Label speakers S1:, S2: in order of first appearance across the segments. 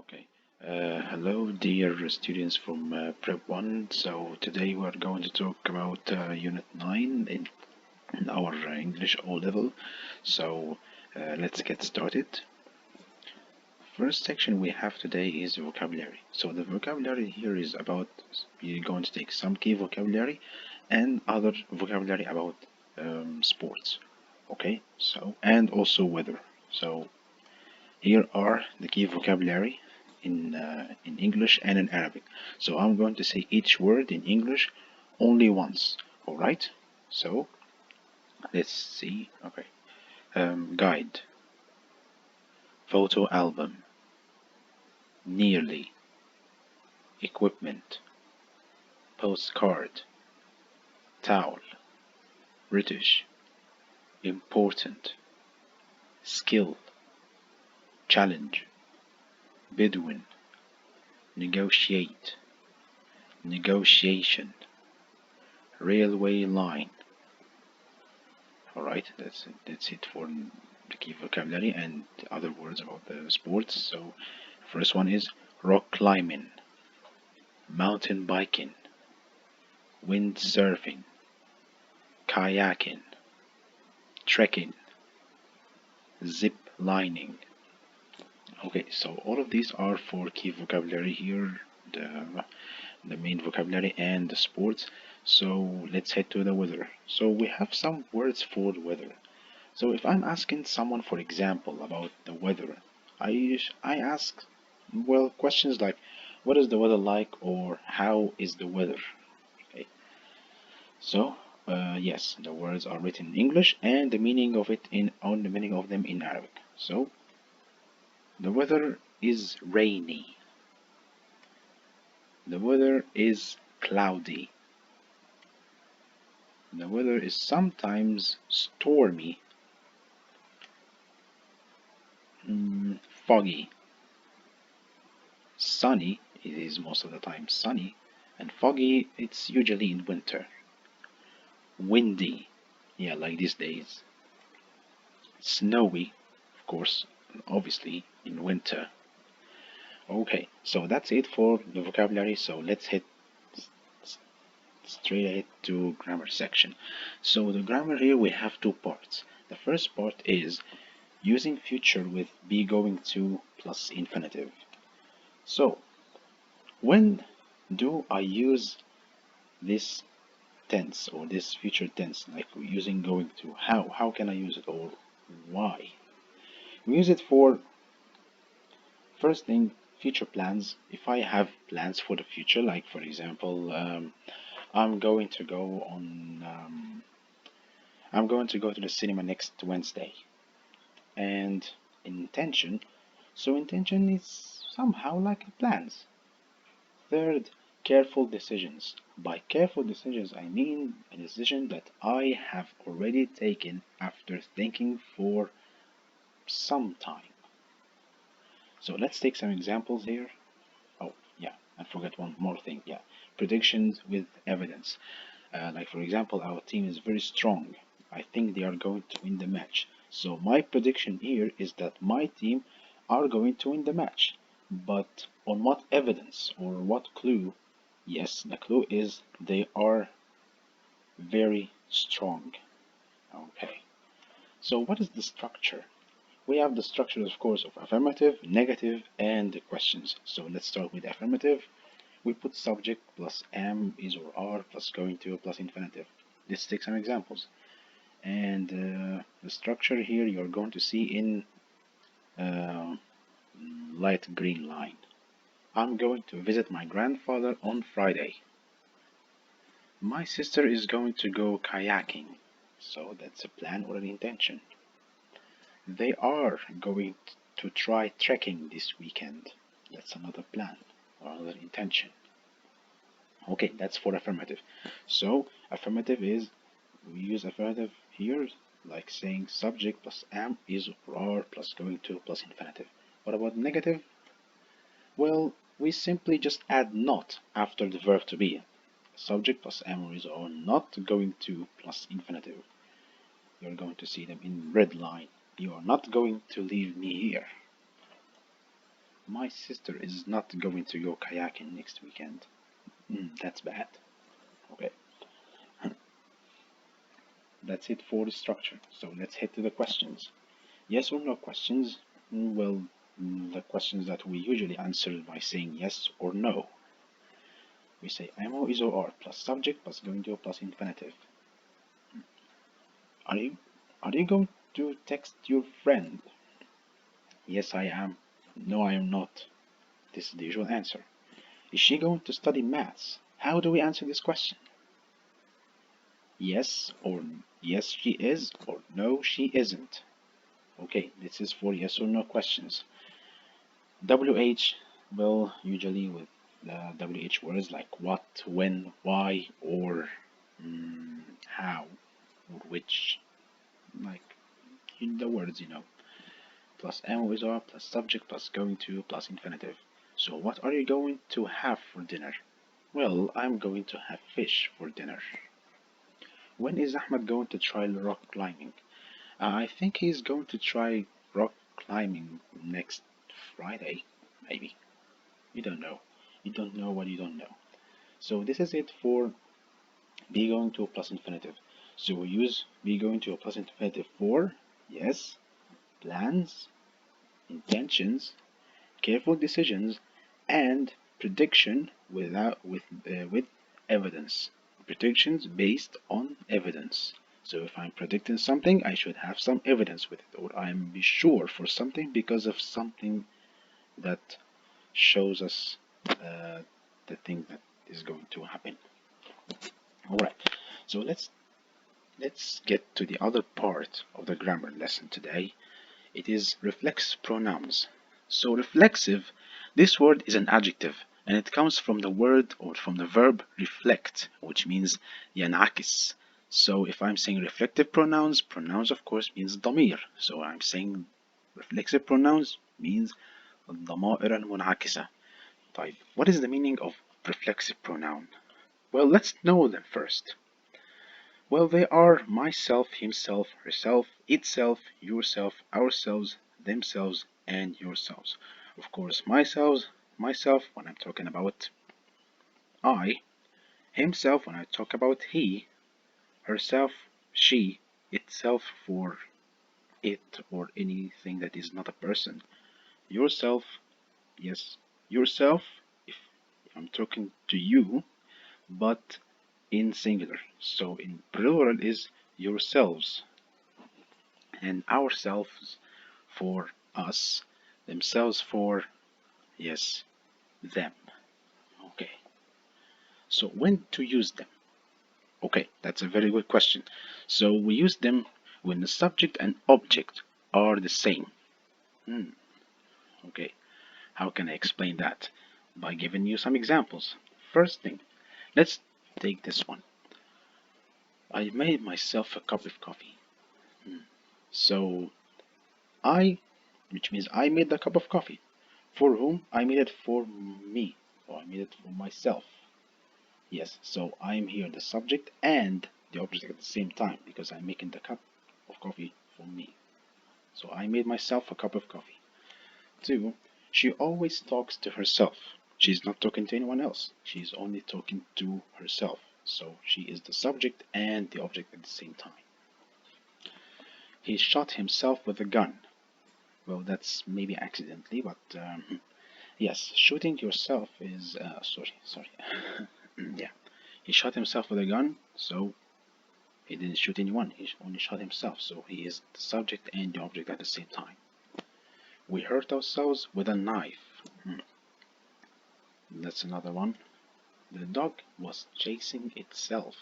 S1: Okay. Hello, dear students from Prep 1. So today we are going to talk about Unit 9 in our English O level. So let's get started. First section we have today is vocabulary. So the vocabulary here is about, you're going to take some key vocabulary and other vocabulary about sports. Okay, so and also weather. So here are the key vocabulary in English and in Arabic. So I'm going to say each word in English only once. All right. So let's see. Okay. Guide, photo album, nearly, equipment, postcard, towel, British, important, skill, challenge, Bedouin, negotiate, negotiation, railway line. Alright, that's it for the key vocabulary and the other words about the sports. So first one is rock climbing, mountain biking, windsurfing, kayaking, trekking, zip lining. Okay, so all of these are for key vocabulary here, the main vocabulary and the sports. So let's head to the weather. So we have some words for the weather. So if I'm asking someone, for example, about the weather, I ask, well, questions like, what is the weather like, or how is the weather? Okay. So yes, the words are written in English and the meaning of it in on the meaning of them in Arabic. So the weather is rainy. The weather is cloudy. The weather is sometimes stormy, foggy, sunny. It is most of the time sunny, and foggy. It's usually in winter. Windy, yeah, like these days. Snowy, of course, obviously in winter. Okay, so that's it for the vocabulary. So let's head straight ahead to grammar section. So the grammar here we have two parts. The first part is using future with be going to plus infinitive. So when do I use this tense or this future tense, like using going to? How can I use it, or why? We use it for, first thing, future plans. If I have plans for the future, like for example, I'm going to go on I'm going to go to the cinema next Wednesday, and intention. So intention is somehow like plans. Third, careful decisions. By careful decisions, I mean a decision that I have already taken after thinking for some time. So let's take some examples here. Oh, yeah, I forgot one more thing. Yeah, predictions with evidence. Like, for example, our team is very strong. I think they are going to win the match. So, my prediction here is that my team are going to win the match. But on what evidence or what clue? Yes, the clue is they are very strong. Okay. So, what is the structure? We have the structure, of course, of affirmative, negative, and the questions. So, let's start with affirmative. We put subject plus am, is, or are plus going to plus infinitive. Let's take some examples. And the structure here you're going to see in uh, light green line. I'm going to visit my grandfather on Friday. My sister is going to go kayaking. So that's a plan or an intention. They are going to try trekking this weekend. That's another plan or another intention. Okay, that's for affirmative. So affirmative is, we use affirmative here like saying subject plus am, is, or are plus going to plus infinitive. What about negative? Well, we simply just add not after the verb to be. Subject plus am or is or not going to plus infinitive. You're going to see them in red line. You are not going to leave me here. My sister is not going to go kayaking next weekend. That's bad. Okay, that's it for the structure. So let's head to the questions. Yes or no questions? Well, the questions that we usually answer by saying yes or no. We say am is or are plus subject plus going to plus infinitive. Are you are you going to text your friend? Yes, I am. No, I am not. This is the usual answer. Is she going to study maths? How do we answer this question? Yes or yes she is or no she isn't. Okay, this is for yes or no questions. WH, well, usually with the WH words like what, when, why, or how, or which, like the words, plus am is are plus subject plus going to plus infinitive. So what are you going to have for dinner? Well, I'm going to have fish for dinner. When is Ahmed going to try rock climbing? I think he's going to try rock climbing next Friday, maybe. You don't know. You don't know what you don't know. So this is it for be going to a plus infinitive. So we use be going to a plus infinitive for yes, plans, intentions, careful decisions, and prediction with evidence. Predictions based on evidence. So if I'm predicting something, I should have some evidence with it, or I'm be sure for something because of something that shows us the thing that is going to happen. All right. So let's get to the other part of the grammar lesson today. It is reflex pronouns. So reflexive, this word is an adjective and it comes from the word or from the verb reflect, which means ينعكس. So if I'm saying reflective pronouns, pronouns of course means ضمير. So I'm saying reflexive pronouns means الضمائر المنعكسة. طيب, what is the meaning of reflexive pronoun? Well, let's know them first. Well, they are myself, himself, herself, itself, yourself, ourselves, themselves, and yourselves. Of course, myself when I'm talking about I, himself when I talk about he, herself, she, itself for it or anything that is not a person, yourself, yes, yourself if I'm talking to you, but in singular. So in plural is yourselves and ourselves for us, themselves for yes, them. Okay. So when to use them? Okay, that's a very good question. So we use them when the subject and object are the same. Hmm. Okay. How can I explain that? By giving you some examples. First thing, let's take this one. I made myself a cup of coffee. So I, which means I made the cup of coffee. For whom? I made it for me. So I made it for myself. Yes, so I'm here the subject and the object at the same time because I'm making the cup of coffee for me. So I made myself a cup of coffee. Two, she always talks to herself. She's not talking to anyone else. She's only talking to herself. So she is the subject and the object at the same time. He shot himself with a gun. Well, that's maybe accidentally, but yes, shooting yourself is sorry. Yeah, he shot himself with a gun, so he didn't shoot anyone. He only shot himself, so he is the subject and the object at the same time. We hurt ourselves with a knife. That's another one. The dog was chasing itself.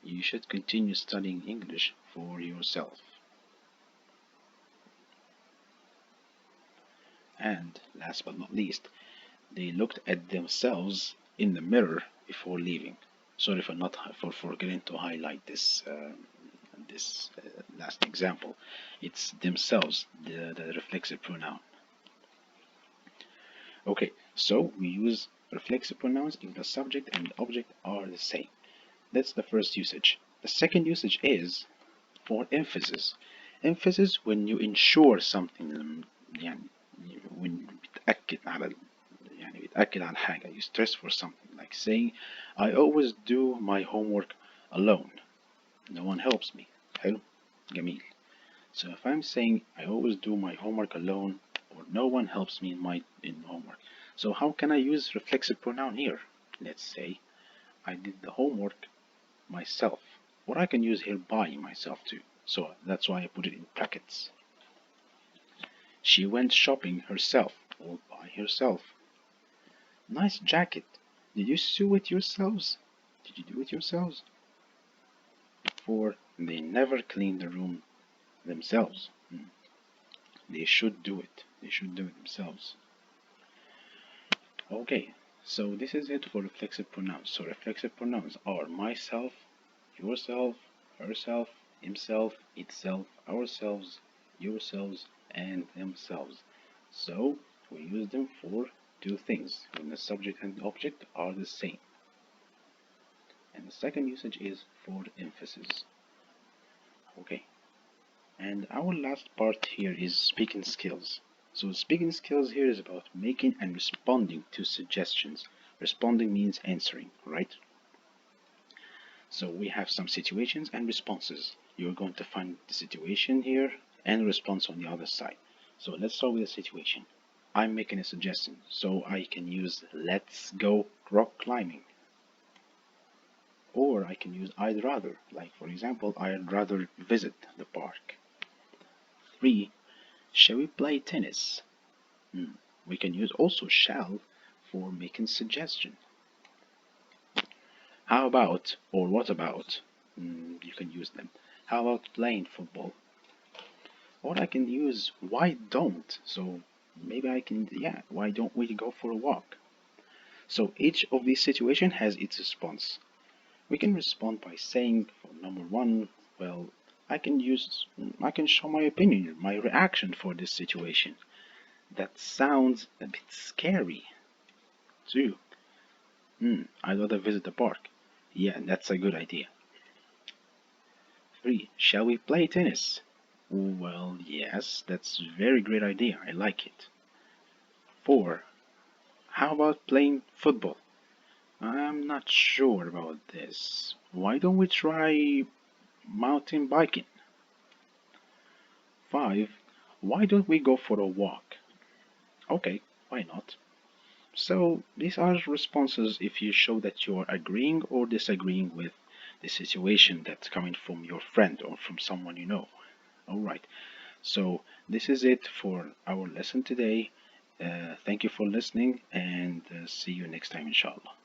S1: You should continue studying English for yourself. And last but not least, they looked at themselves in the mirror before leaving. Sorry for not for forgetting to highlight this last example. It's themselves, the reflexive pronoun. Okay, so we use reflexive pronouns if the subject and the object are the same. That's the first usage. The second usage is for emphasis. emphasis when you ensure something يعني when بتأكد على يعني بتأكد على حاجة you stress for something like saying I always do my homework alone no one helps me حلو جميل so if I'm saying I always do my homework alone or no one helps me in homework so how can I use reflexive pronoun here let's say I did the homework myself or I can use here by myself too so that's why I put it in brackets she went shopping herself or by herself nice jacket did you sew it yourselves did you do it yourselves for they never clean the room themselves they should do it themselves okay so this is it for reflexive pronouns so reflexive pronouns are myself yourself herself himself itself ourselves yourselves and themselves so we use them for two things when the subject and the object are the same and the second usage is for emphasis okay and our last part here is speaking skills. So speaking skills here is about making and responding to suggestions. Responding means answering, right? So we have some situations and responses. You're going to find the situation here and response on the other side. So let's start with the situation. I'm making a suggestion, so I can use let's go rock climbing. Or I can use I'd rather, like for example, I'd rather visit the park. 3. Shall we play tennis? We can use also shall for making suggestion. How about or what about? You can use them. How about playing football? Or I can use why don't? So maybe I can, yeah, why don't we go for a walk? So each of these situations has its response. We can respond by saying, for number one, well, I can show my opinion, my reaction for this situation. That sounds a bit scary. 2. I'd rather visit the park. Yeah, that's a good idea. 3. Shall we play tennis? Well, yes, that's a very great idea. I like it. 4. How about playing football? I'm not sure about this. Why don't we try mountain biking? 5. Why don't we go for a walk? Okay, why not? So these are responses if you show that you are agreeing or disagreeing with the situation that's coming from your friend or from someone you know. Alright, so this is it for our lesson today. Thank you for listening and see you next time inshallah.